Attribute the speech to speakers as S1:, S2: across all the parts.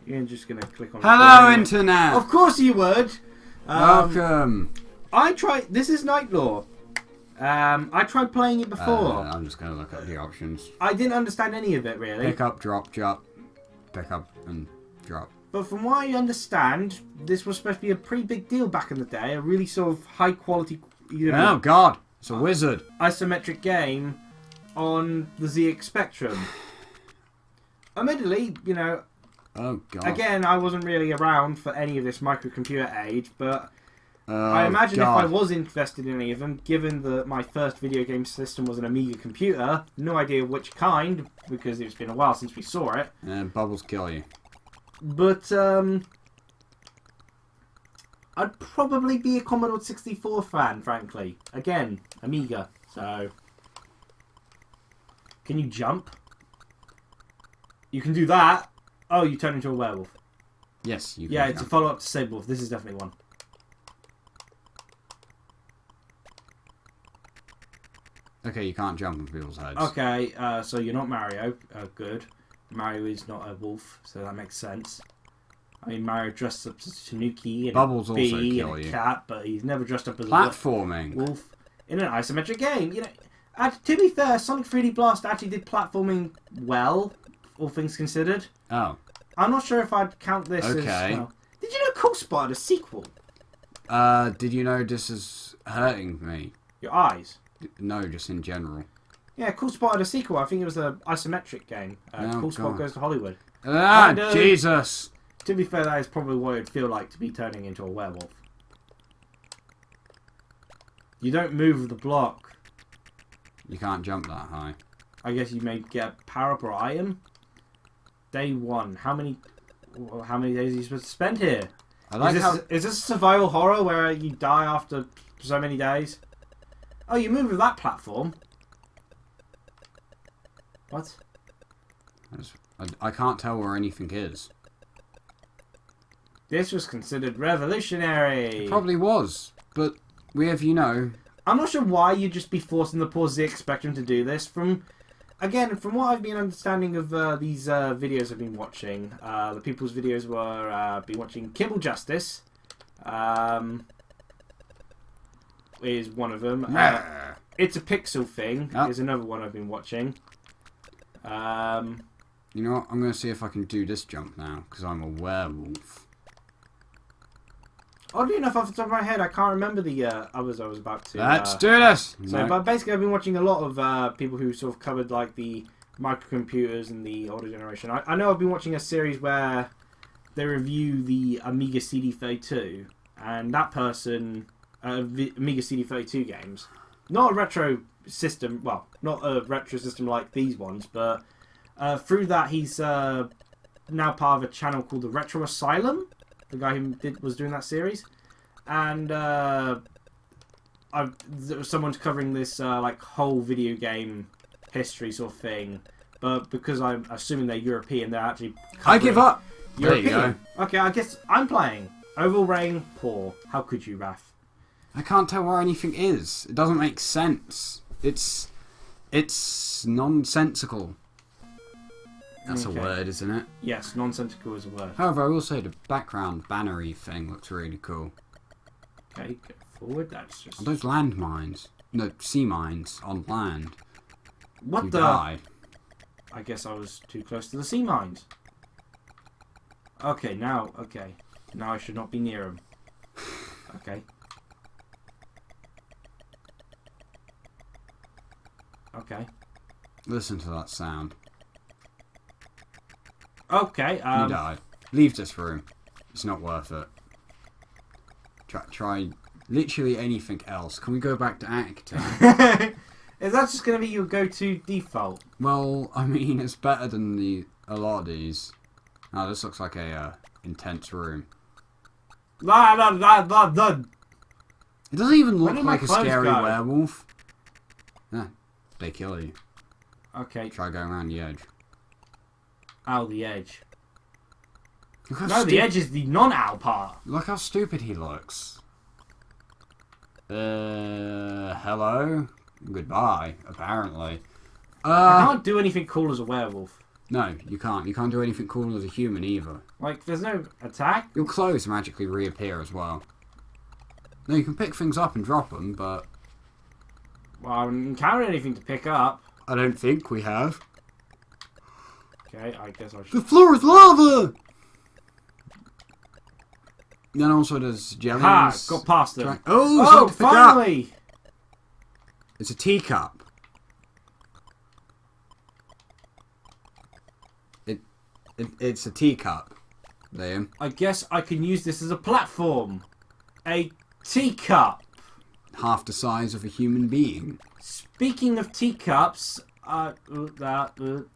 S1: You're just going to click on...
S2: Hello, Internet!
S1: Of course you would!
S2: Welcome!
S1: I tried... This is Nightlaw. I tried playing it before.
S2: I'm just going to look at the options.
S1: I didn't understand any of it, really.
S2: Pick up, drop, drop. Pick up and drop.
S1: But from what I understand, this was supposed to be a pretty big deal back in the day. A really sort of high quality...
S2: Oh, God! It's a wizard!
S1: Isometric game on the ZX Spectrum. Admittedly, you know...
S2: Oh, God.
S1: Again, I wasn't really around for any of this microcomputer age, but I imagine if I was interested in any of them, given that my first video game system was an Amiga computer, no idea which kind, because it's been a while since we saw it.
S2: And bubbles kill you.
S1: But, I'd probably be a Commodore 64 fan, frankly. Again, Amiga, so... Can you jump? You can do that. Oh, you turn into a werewolf.
S2: Yes, you can.
S1: Yeah, it's a follow-up to Sablewolf. This is definitely one.
S2: Okay, you can't jump on people's heads.
S1: Okay, so you're not Mario. Good. Mario is not a wolf, so that makes sense. I mean, Mario dressed up as Tanuki and
S2: Bubbles
S1: a bee
S2: also kill
S1: and a
S2: you.
S1: cat, but he's never dressed up as
S2: Platforming.
S1: a wolf in an isometric game. You know, to be fair, Sonic 3D Blast actually did platforming well, all things considered.
S2: Oh.
S1: I'm not sure if I'd count this as... Well, did you know Cool Spot had a sequel?
S2: Did you know this is hurting me?
S1: Your eyes?
S2: No, just in general.
S1: Yeah, Cool Spot had a sequel. I think it was an isometric game. Cool Spot Goes to Hollywood.
S2: Ah, Jesus!
S1: To be fair, that is probably what it would feel like to be turning into a werewolf. You don't move the block.
S2: You can't jump that high.
S1: I guess you may get a power-up or item. Day 1. How many days are you supposed to spend here? Is this a survival horror where you die after so many days? Oh, you move with that platform. What?
S2: I can't tell where anything is.
S1: This was considered revolutionary.
S2: It probably was, but we have, you know...
S1: I'm not sure why you'd just be forcing the poor ZX Spectrum to do this. From what I've been understanding of these videos I've been watching, the people's videos were been watching Kibble Justice, is one of them. It's a Pixel Thing is another one I've been watching.
S2: You know what? I'm going to see if I can do this jump now, because I'm a werewolf.
S1: Oddly enough, off the top of my head, I can't remember the others I was about to...
S2: Let's do this!
S1: But basically, I've been watching a lot of people who sort of covered like the microcomputers and the older generation. I know I've been watching a series where they review the Amiga CD32, and that person... Amiga CD32 games. Not a retro system, well, not a retro system like these ones, but through that he's now part of a channel called the Retro Asylum. The guy who was doing that series, and there was someone covering this like whole video game history sort of thing. But because I'm assuming they're European, they're actually
S2: I give up.
S1: European.
S2: There you go.
S1: Okay, I guess I'm playing Oval Rain 4. How could you, Raph?
S2: I can't tell where anything is. It doesn't make sense. It's nonsensical. That's a word, isn't it?
S1: Yes, nonsensical is a word.
S2: However, I will say the background bannery thing looks really cool.
S1: Okay, go forward. That's just...
S2: Are those land mines? No, sea mines on land.
S1: What
S2: you
S1: the?
S2: Died.
S1: I guess I was too close to the sea mines. Okay, now I should not be near them. Okay. Okay.
S2: Listen to that sound.
S1: Okay,
S2: You died. Leave this room. It's not worth it. Try literally anything else. Can we go back to acting?
S1: Is that just going to be your go-to default?
S2: Well, I mean, it's better than a lot of these. Oh, this looks like a intense room. It doesn't even look like a scary werewolf. Yeah, they kill you.
S1: Okay.
S2: Try going around the edge.
S1: Ow, the edge. No, the edge is the non-ow part.
S2: Look how stupid he looks. Hello? Goodbye, apparently.
S1: I can't do anything cool as a werewolf.
S2: No, you can't. You can't do anything cool as a human either.
S1: Like, there's no attack?
S2: Your clothes magically reappear as well. No, you can pick things up and drop them, but...
S1: Well, I haven't encountered anything to pick up.
S2: I don't think we have.
S1: Okay, I guess I should...
S2: The floor is lava! Then also there's jellies.
S1: Ha! Got past them.
S2: Oh,
S1: finally!
S2: It's a teacup. It's a teacup, Liam.
S1: I guess I can use this as a platform. A teacup.
S2: Half the size of a human being.
S1: Speaking of teacups,
S2: Yeah,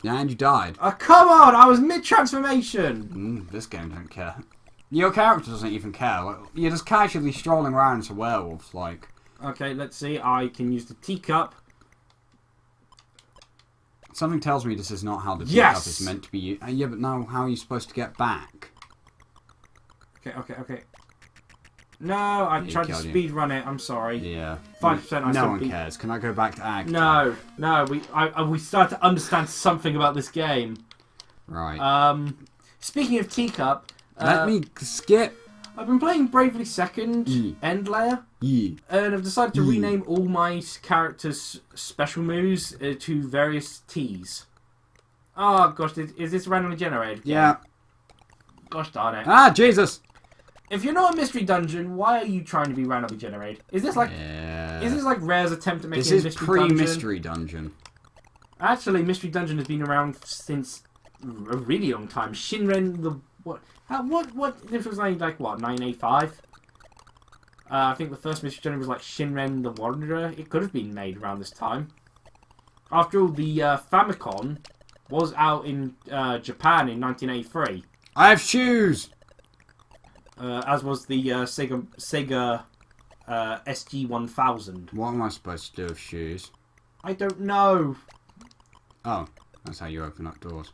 S2: and you died.
S1: come on! I was mid-transformation!
S2: This game don't care. Your character doesn't even care. Like, you're just casually strolling around as a werewolf, like...
S1: Okay, let's see. I can use the teacup.
S2: Something tells me this is not how the teacup is meant to be used. Yeah, but no, how are you supposed to get back?
S1: Okay. No, I tried to speed run it. I'm sorry.
S2: Yeah.
S1: 5%.
S2: No one cares. Can I go back to Ag?
S1: No. We start to understand something about this game.
S2: Right.
S1: Speaking of teacup,
S2: let me skip.
S1: I've been playing Bravely Second End Layer, and I've decided to rename all my characters' special moves to various T's. Oh gosh, is this randomly generated?
S2: Yeah.
S1: Gosh darn it.
S2: Ah, Jesus!
S1: If you're not a mystery dungeon, why are you trying to be randomly generated? Is this like Rare's attempt at making a mystery dungeon?
S2: This is pre-mystery dungeon.
S1: Actually, mystery dungeon has been around since a really long time. Shinren the what? This was like what 985. I think the first mystery dungeon was like Shinren the Wanderer. It could have been made around this time. After all, the Famicom was out in Japan in 1983.
S2: I have shoes.
S1: As was the Sega SG-1000.
S2: What am I supposed to do with shoes?
S1: I don't know.
S2: Oh, that's how you open up doors.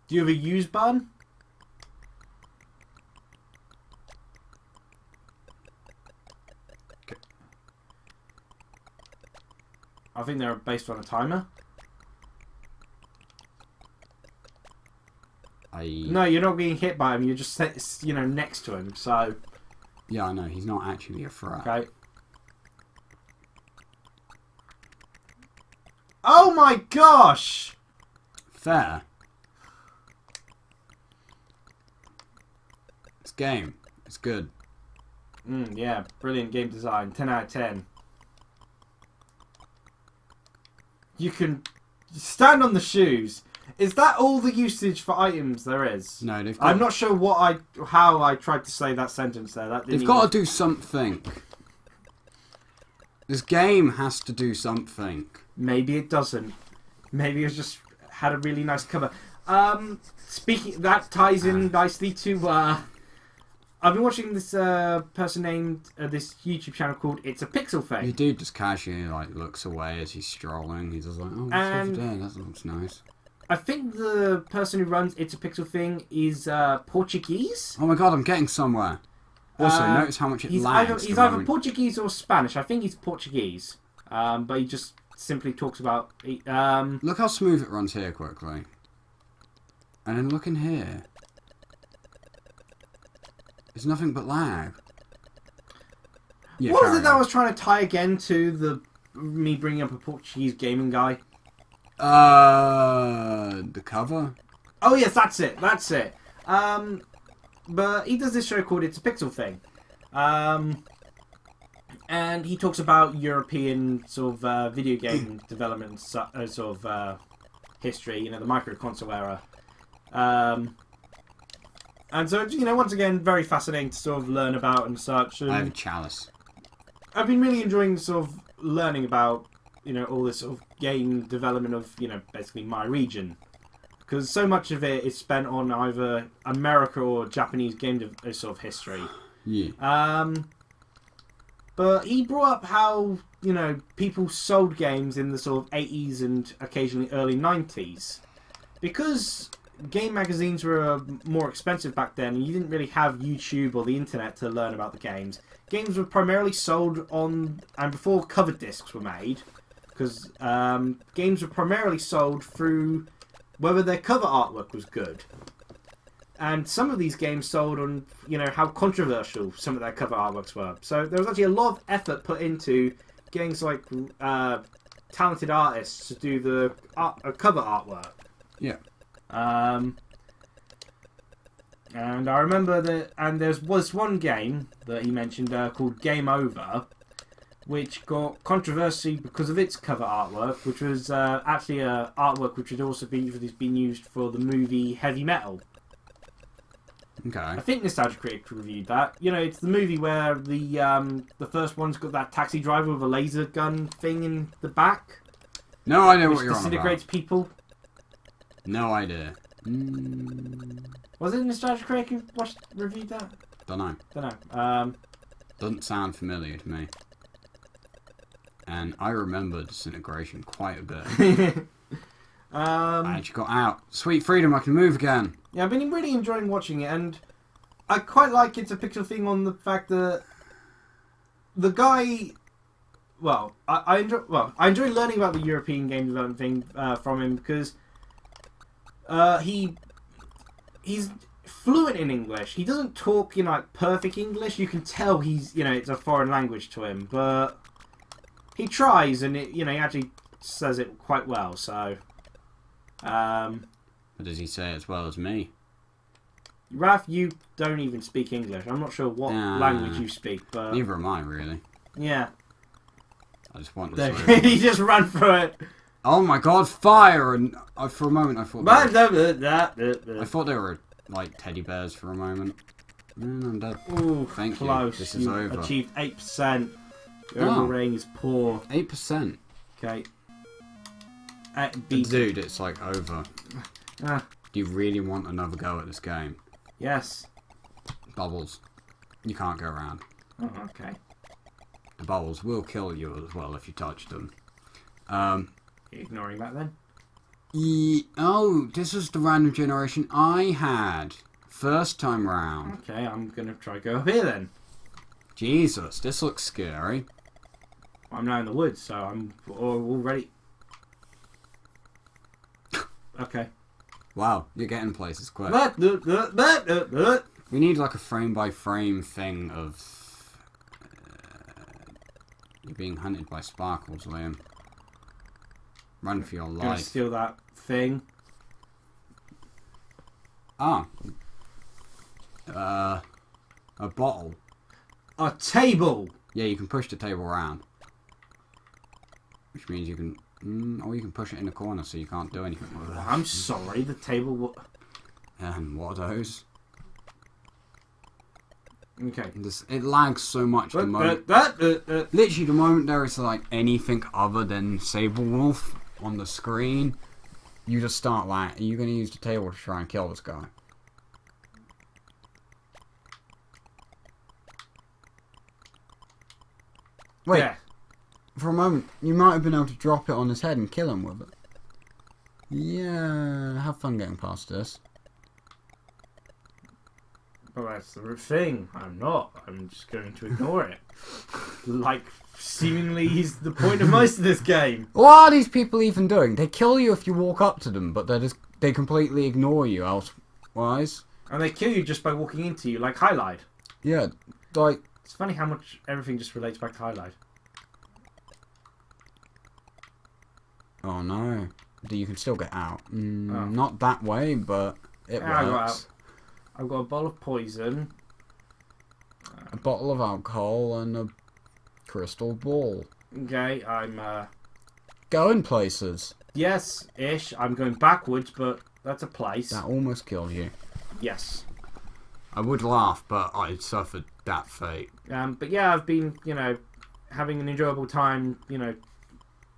S1: Do you have a use button?
S2: Okay.
S1: I think they're based on a timer. No, you're not being hit by him. You're just, next to him. So.
S2: Yeah, I know. He's not actually a threat.
S1: Okay. Oh my gosh!
S2: Fair. This game. It's good.
S1: Yeah, brilliant game design. 10 out of 10. You can stand on the shoes. Is that all the usage for items there is?
S2: No, they've got...
S1: I'm not sure how I tried to say that sentence there.
S2: They've got to do something. This game has to do something.
S1: Maybe it doesn't. Maybe it's just had a really nice cover. That ties in nicely to... I've been watching this person named... this YouTube channel called It's a Pixel Thing.
S2: The dude just casually looks away as he's strolling. He's just like, oh, what's over there? That looks nice.
S1: I think the person who runs It's a Pixel Thing is Portuguese.
S2: Oh my god, I'm getting somewhere. Also, notice how much it lags.
S1: He's either Portuguese or Spanish. I think he's Portuguese. But he just simply talks about...
S2: Look how smooth it runs here quickly. And then look in here. There's nothing but lag. Yeah,
S1: what was it that I was trying to tie again to me bringing up a Portuguese gaming guy?
S2: The cover?
S1: Oh yes, that's it. But he does this show called It's a Pixel Thing. And he talks about European sort of video game development history, the micro console era. And so, once again, very fascinating to sort of learn about and such. And
S2: I have a chalice.
S1: I've been really enjoying sort of learning about, all this sort of game development of, basically my region. Because so much of it is spent on either America or Japanese game sort of history.
S2: Yeah.
S1: But he brought up how, people sold games in the sort of 80s and occasionally early 90s. Because game magazines were more expensive back then, and you didn't really have YouTube or the internet to learn about the games. Games were primarily sold on, and before cover discs were made, because games were primarily sold through whether their cover artwork was good. And some of these games sold on, how controversial some of their cover artworks were. So there was actually a lot of effort put into getting talented artists to do the cover artwork.
S2: Yeah.
S1: And I remember there was one game that he mentioned called Game Over, which got controversy because of its cover artwork, which was actually a artwork which had also been used for the movie Heavy Metal.
S2: Okay.
S1: I think Nostalgia Critic reviewed that. It's the movie where the first one's got that taxi driver with a laser gun thing in the back.
S2: No idea what you're on about.
S1: Disintegrates people.
S2: No idea.
S1: Was it Nostalgia Critic who reviewed that?
S2: Don't
S1: know.
S2: Doesn't sound familiar to me. And I remember Disintegration quite a bit. I actually got out. Sweet freedom, I can move again.
S1: Yeah, I've been really enjoying watching it, and I quite like It's a Picture thing on the fact that the guy... I enjoy learning about the European game development thing from him, because he's fluent in English. He doesn't talk perfect English. You can tell he's it's a foreign language to him, but he tries, and he actually says it quite well. So,
S2: but does he say it as well as me?
S1: Raph, you don't even speak English. I'm not sure what language you speak, but
S2: neither am I really.
S1: Yeah.
S2: I just want to.
S1: He just ran through it.
S2: Oh my god, fire! And for a moment I thought I thought they were like teddy bears for a moment. I'm dead.
S1: Ooh,
S2: thank
S1: close.
S2: you. This is over.
S1: Achieved 8%. Your overall rating is poor.
S2: 8%.
S1: Okay.
S2: Dude, it's like over. Do you really want another go at this game?
S1: Yes.
S2: Bubbles. You can't go around.
S1: Oh, okay.
S2: The bubbles will kill you as well if you touch them.
S1: Ignoring that then?
S2: Oh, this was the random generation I had. First time round.
S1: Okay, I'm going to try go up here then.
S2: Jesus, this looks scary.
S1: I'm now in the woods, so I'm all ready. Okay.
S2: Wow, you're getting places quick. We need like a frame-by-frame thing of... you're being hunted by sparkles, Liam. Run for your life.
S1: Gonna steal that thing.
S2: Ah. A bottle.
S1: A table!
S2: Yeah, you can push the table around. Which means you can... or you can push it in the corner so you can't do anything with it.
S1: I'm sorry, the table...
S2: And what are those?
S1: Okay.
S2: It lags so much the moment... Literally, the moment there is like anything other than Sabrewolf on the screen, you just start like... Are you going to use the table to try and kill this guy? Wait. Yeah. For a moment, you might have been able to drop it on his head and kill him with it. Yeah, have fun getting past this.
S1: Well, that's the thing. I'm not. I'm just going to ignore it. Like, seemingly is the point of most of this game.
S2: What are these people even doing? They kill you if you walk up to them, but they completely ignore you elsewise.
S1: And they kill you just by walking into you, like Highlight.
S2: Yeah, like...
S1: It's funny how much everything just relates back to Highlight.
S2: Oh no. You can still get out. Not that way, but it works.
S1: I've got a bottle of poison.
S2: A bottle of alcohol and a crystal ball.
S1: Okay, I'm
S2: going places.
S1: Yes-ish. I'm going backwards, but that's a place.
S2: That almost killed you.
S1: Yes.
S2: I would laugh, but I suffered that fate.
S1: But yeah, I've been, having an enjoyable time,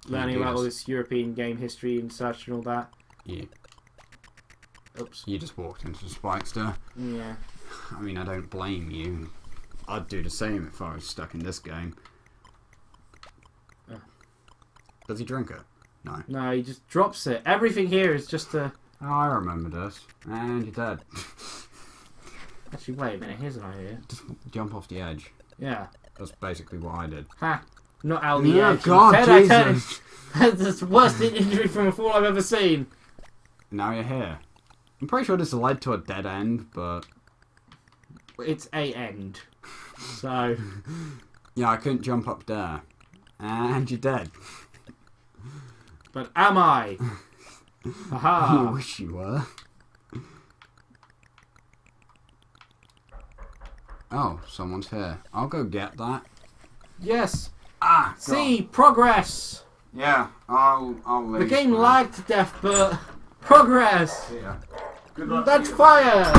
S1: learning about all this European game history and such and all that.
S2: Yeah.
S1: Oops.
S2: You just walked into the spikes there.
S1: Yeah.
S2: I mean, I don't blame you. I'd do the same if I was stuck in this game. Does he drink it? No.
S1: No, he just drops it. Everything here is just a...
S2: Oh, I remember this. And you're dead.
S1: Actually, wait a minute. Here's an idea.
S2: Just jump off the edge.
S1: Yeah.
S2: That's basically what I did.
S1: Ha. Not out the
S2: Oh
S1: edge.
S2: God,
S1: Instead,
S2: Jesus!
S1: That's the worst injury from a fall I've ever seen.
S2: Now you're here. I'm pretty sure this led to a dead end, but
S1: It's a end. So
S2: yeah, I couldn't jump up there, and you're dead.
S1: but am I?
S2: I
S1: Haha.
S2: wish you were. Oh, someone's here. I'll go get that.
S1: Yes.
S2: Ah, God.
S1: See, progress.
S2: Yeah, I'll leave.
S1: The game lagged to death, but progress.
S2: Yeah. Good luck.
S1: That's fire.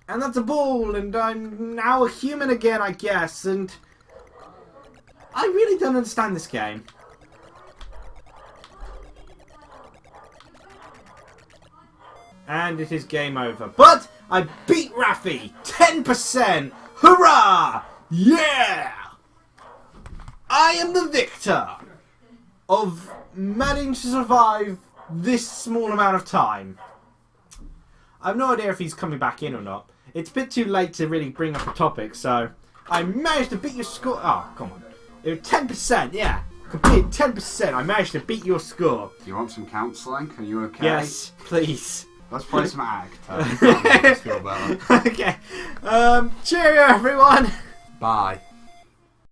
S1: And that's a ball, and I'm now a human again, I guess, and I really don't understand this game. And it is game over. But I beat Rafi! 10%! Hurrah! Yeah! I am the victor of managing to survive this small amount of time. I have no idea if he's coming back in or not. It's a bit too late to really bring up a topic, so I managed to beat your score. Oh, come on. It was 10%, yeah. Complete 10%. I managed to beat your score.
S2: You want some counselling? Are you okay?
S1: Yes, please.
S2: Let's play some act. That makes us feel better.
S1: Okay. Cheerio, everyone.
S2: Bye.